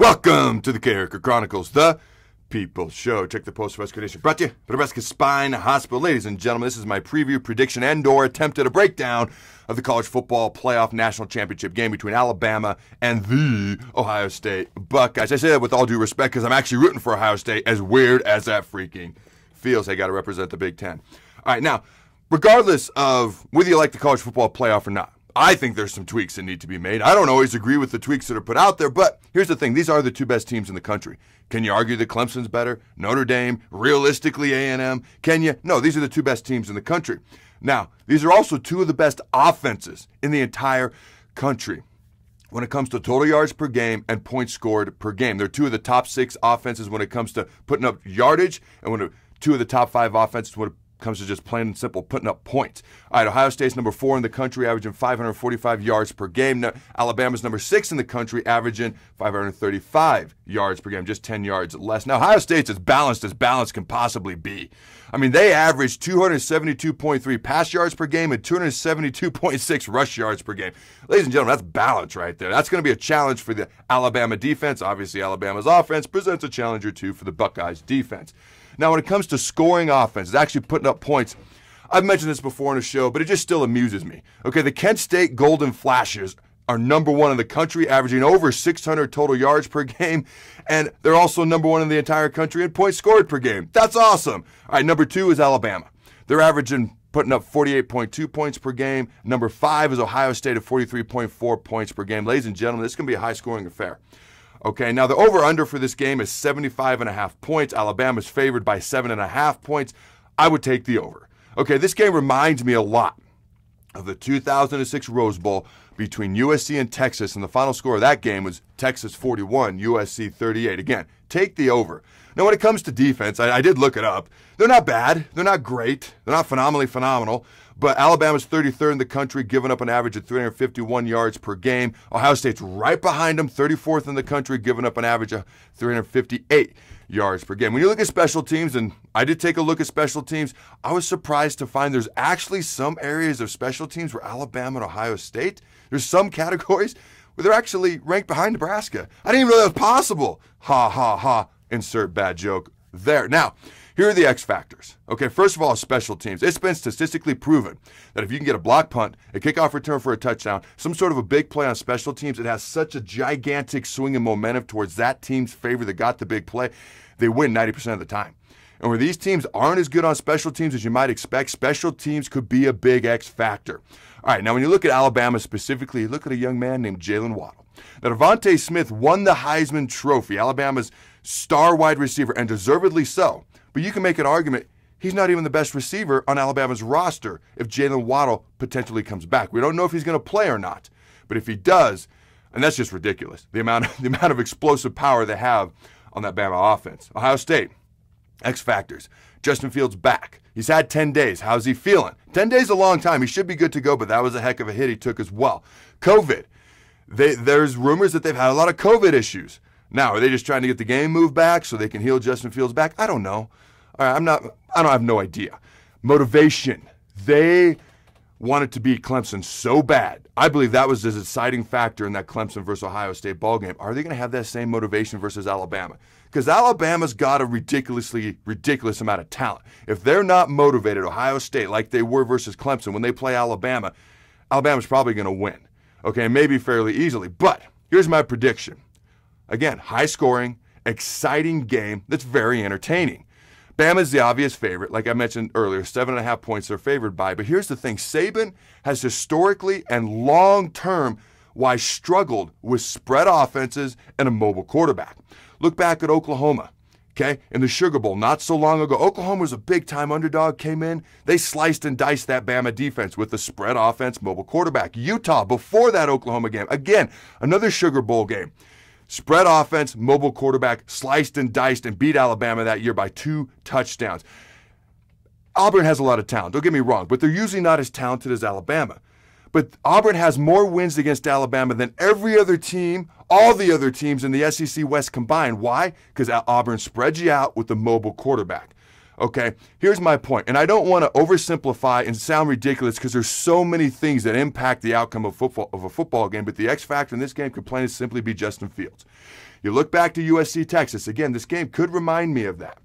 Welcome to the Carriker Chronicles, the People's Show. Check the post-rescue edition brought to you by Nebraska Spine Hospital. Ladies and gentlemen, this is my preview, prediction, and/or attempt at a breakdown of the college football playoff national championship game between Alabama and the Ohio State Buckeyes. I say that with all due respect because I'm actually rooting for Ohio State, as weird as that freaking feels. They got to represent the Big Ten. All right, now, regardless of whether you like the college football playoff or not, I think there's some tweaks that need to be made. I don't always agree with the tweaks that are put out there, but here's the thing. These are the two best teams in the country. Can you argue that Clemson's better? Notre Dame? Realistically, A&M? Can you? No, these are the two best teams in the country. Now, these are also two of the best offenses in the entire country when it comes to total yards per game and points scored per game. They're two of the top 6 offenses when it comes to putting up yardage, and two of the top 5 offenses when it comes to just plain and simple putting up points. All right, Ohio State's number 4 in the country, averaging 545 yards per game. Now, Alabama's number 6 in the country, averaging 535 yards per game, just 10 yards less. Now, Ohio State's as balanced can possibly be. I mean, they averaged 272.3 pass yards per game and 272.6 rush yards per game. Ladies and gentlemen, that's balance right there. That's going to be a challenge for the Alabama defense. Obviously, Alabama's offense presents a challenge or two for the Buckeyes defense. Now, when it comes to scoring offense, it's actually putting up points. I've mentioned this before on the show, but it just still amuses me. Okay, the Kent State Golden Flashes are number 1 in the country, averaging over 600 total yards per game, and they're also number 1 in the entire country in points scored per game. That's awesome. All right, number 2 is Alabama. They're putting up 48.2 points per game. Number 5 is Ohio State at 43.4 points per game. Ladies and gentlemen, this is going to be a high-scoring affair. Okay, now the over-under for this game is 75.5 points. Alabama's favored by 7.5 points. I would take the over. Okay, this game reminds me a lot of the 2006 Rose Bowl between USC and Texas, and the final score of that game was Texas 41, USC 38. Again, take the over. Now, when it comes to defense, I did look it up. They're not bad. They're not great. They're not phenomenally phenomenal. But Alabama's 33rd in the country, giving up an average of 351 yards per game. Ohio State's right behind them, 34th in the country, giving up an average of 358 yards per game. When you look at special teams, and I did take a look at special teams, I was surprised to find there's actually some areas of special teams where Alabama and Ohio State, there's some categories where they're actually ranked behind Nebraska. I didn't even know that was possible. Ha, ha, ha. Insert bad joke there. Now, here are the X factors. Okay, first of all, special teams. It's been statistically proven that if you can get a block punt, a kickoff return for a touchdown, some sort of a big play on special teams, it has such a gigantic swing in momentum towards that team's favor that got the big play, they win 90% of the time. And where these teams aren't as good on special teams as you might expect, special teams could be a big X factor. All right, now when you look at Alabama specifically, you look at a young man named Jalen Waddle. Now, Devontae Smith won the Heisman Trophy, Alabama's star wide receiver, and deservedly so. But you can make an argument he's not even the best receiver on Alabama's roster if Jalen Waddle potentially comes back. We don't know if he's going to play or not. But if he does, and that's just ridiculous, the amount of explosive power they have on that Bama offense. Ohio State, X factors. Justin Fields back. He's had 10 days. How's he feeling? 10 days is a long time. He should be good to go, but that was a heck of a hit he took as well. COVID. There's rumors that they've had a lot of COVID issues. Now, are they just trying to get the game moved back so they can heal Justin Fields back? I don't know. All right, I have no idea. Motivation. They wanted to beat Clemson so bad. I believe that was the deciding factor in that Clemson versus Ohio State ball game. Are they going to have that same motivation versus Alabama? Because Alabama's got a ridiculous amount of talent. If they're not motivated, Ohio State, like they were versus Clemson, when they play Alabama, Alabama's probably going to win. Okay, maybe fairly easily. But here's my prediction. Again, high scoring, exciting game that's very entertaining. Bama's the obvious favorite. Like I mentioned earlier, 7.5 points they're favored by. But here's the thing. Saban has historically and long-term struggled with spread offenses and a mobile quarterback. Look back at Oklahoma, okay? In the Sugar Bowl not so long ago, Oklahoma was a big-time underdog, came in. They sliced and diced that Bama defense with the spread offense, mobile quarterback. Utah, before that Oklahoma game, again, another Sugar Bowl game. Spread offense, mobile quarterback, sliced and diced and beat Alabama that year by 2 touchdowns. Auburn has a lot of talent, don't get me wrong, but they're usually not as talented as Alabama. But Auburn has more wins against Alabama than every other team, all the other teams in the SEC West combined. Why? Because Auburn spreads you out with the mobile quarterback. Okay, here's my point, and I don't want to oversimplify and sound ridiculous because there's so many things that impact the outcome of a football game, but the X factor in this game could plain and simply be Justin Fields. You look back to USC, Texas. Again, this game could remind me of that.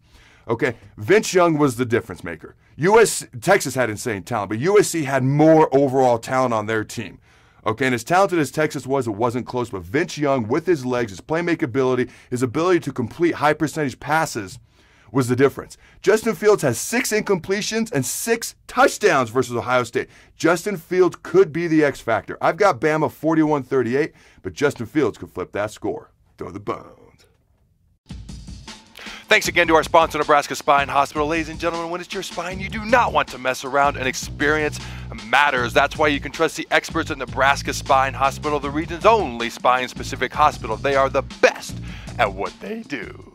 Okay, Vince Young was the difference maker. Texas had insane talent, but USC had more overall talent on their team. Okay, and as talented as Texas was, it wasn't close, but Vince Young, with his legs, his playmaking ability, his ability to complete high-percentage passes was the difference. Justin Fields has 6 incompletions and 6 touchdowns versus Ohio State. Justin Fields could be the X factor. I've got Bama 41-38, but Justin Fields could flip that score. Throw the bones. Thanks again to our sponsor, Nebraska Spine Hospital. Ladies and gentlemen, when it's your spine, you do not want to mess around, and experience matters. That's why you can trust the experts at Nebraska Spine Hospital, the region's only spine-specific hospital. They are the best at what they do.